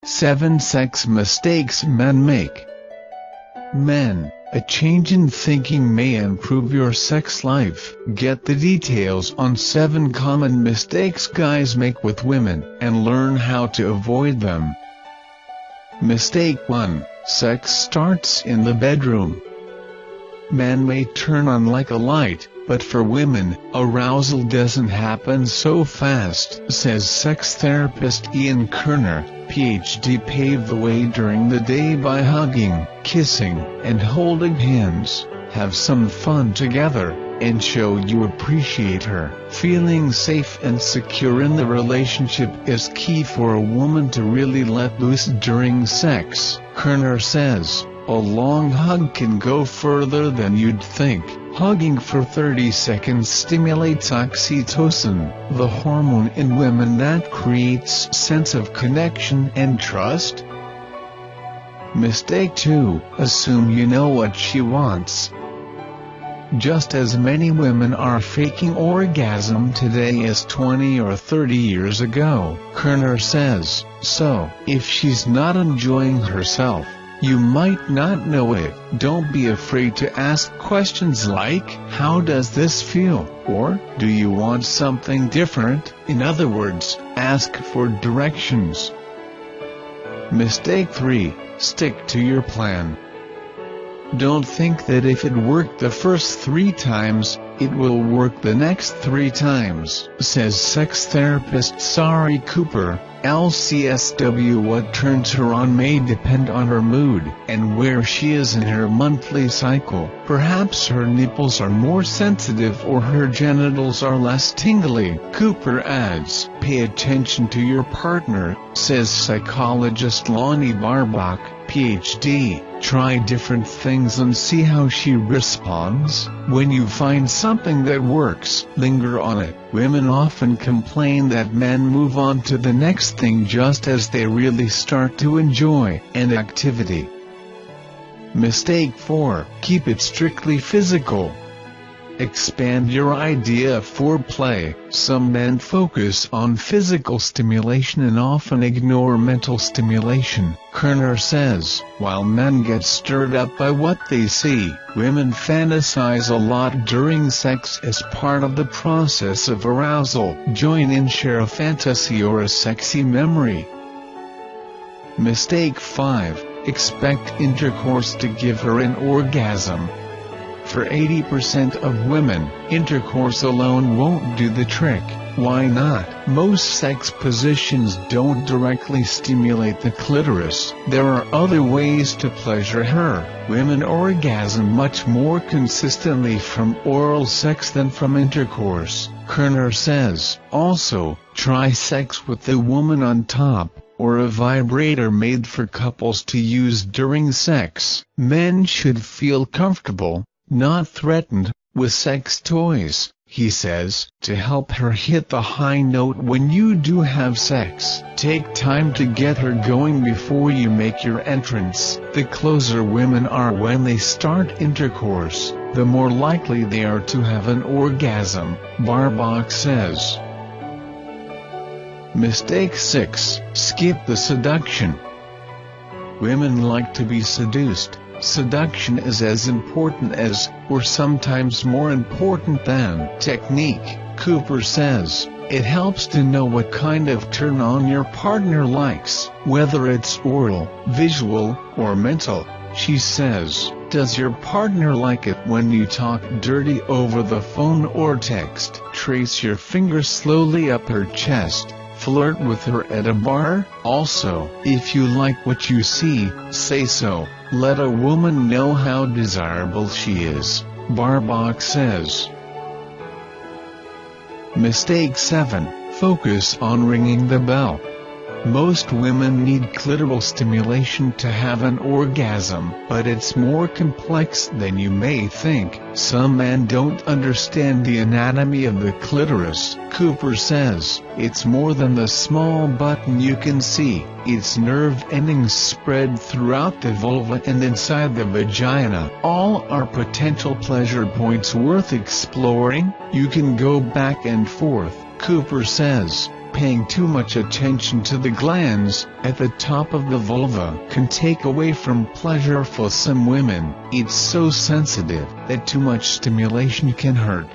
7 Sex Mistakes Men Make. Men, a change in thinking may improve your sex life. Get the details on 7 common mistakes guys make with women, and learn how to avoid them. Mistake 1. Sex starts in the bedroom. Men may turn on like a light, but for women, arousal doesn't happen so fast, says sex therapist Ian Kerner, PhD. Pave the way during the day by hugging, kissing, and holding hands. Have some fun together, and show you appreciate her. Feeling safe and secure in the relationship is key for a woman to really let loose during sex, Kerner says. A long hug can go further than you'd think. Hugging for 30 seconds stimulates oxytocin, the hormone in women that creates sense of connection and trust. Mistake 2. Assume you know what she wants. Just as many women are faking orgasm today as 20 or 30 years ago, Kerner says. So, if she's not enjoying herself, you might not know it. Don't be afraid to ask questions like, how does this feel? Or, do you want something different? In other words, ask for directions. Mistake 3. Stick to your plan. Don't think that if it worked the first 3 times, it will work the next 3 times, says sex therapist Sari Cooper. LCSW. What turns her on may depend on her mood and where she is in her monthly cycle. Perhaps her nipples are more sensitive or her genitals are less tingly. Cooper adds, pay attention to your partner, says psychologist Lonnie Barbach, PhD. Try different things and see how she responds. When you find something that works, linger on it. Women often complain that men move on to the next thing just as they really start to enjoy an activity. Mistake 4. Keep it strictly physical. Expand your idea of foreplay. Some men focus on physical stimulation and often ignore mental stimulation, Kerner says. While men get stirred up by what they see, women fantasize a lot during sex as part of the process of arousal. Join in, share a fantasy or a sexy memory. Mistake 5. Expect intercourse to give her an orgasm. For 80% of women, intercourse alone won't do the trick. Why not? Most sex positions don't directly stimulate the clitoris. There are other ways to pleasure her. Women orgasm much more consistently from oral sex than from intercourse, Kerner says. Also, try sex with the woman on top, or a vibrator made for couples to use during sex. Men should feel comfortable, not threatened, with sex toys, he says. To help her hit the high note when you do have sex, take time to get her going before you make your entrance. The closer women are when they start intercourse, the more likely they are to have an orgasm, Barbach says. Mistake 6. Skip the seduction. Women like to be seduced. Seduction is as important as, or sometimes more important than, technique, Cooper says. It helps to know what kind of turn-on your partner likes, whether it's oral, visual, or mental. She says, does your partner like it when you talk dirty over the phone or text? Trace your fingers slowly up her chest. Flirt with her at a bar. Also, if you like what you see, say so. Let a woman know how desirable she is, Barbach says. Mistake 7. Focus on ringing the bell. Most women need clitoral stimulation to have an orgasm, but it's more complex than you may think. Some men don't understand the anatomy of the clitoris, Cooper says. It's more than the small button you can see. Its nerve endings spread throughout the vulva and inside the vagina. All are potential pleasure points worth exploring. You can go back and forth, Cooper says. Paying too much attention to the glands at the top of the vulva can take away from pleasure for some women. It's so sensitive that too much stimulation can hurt.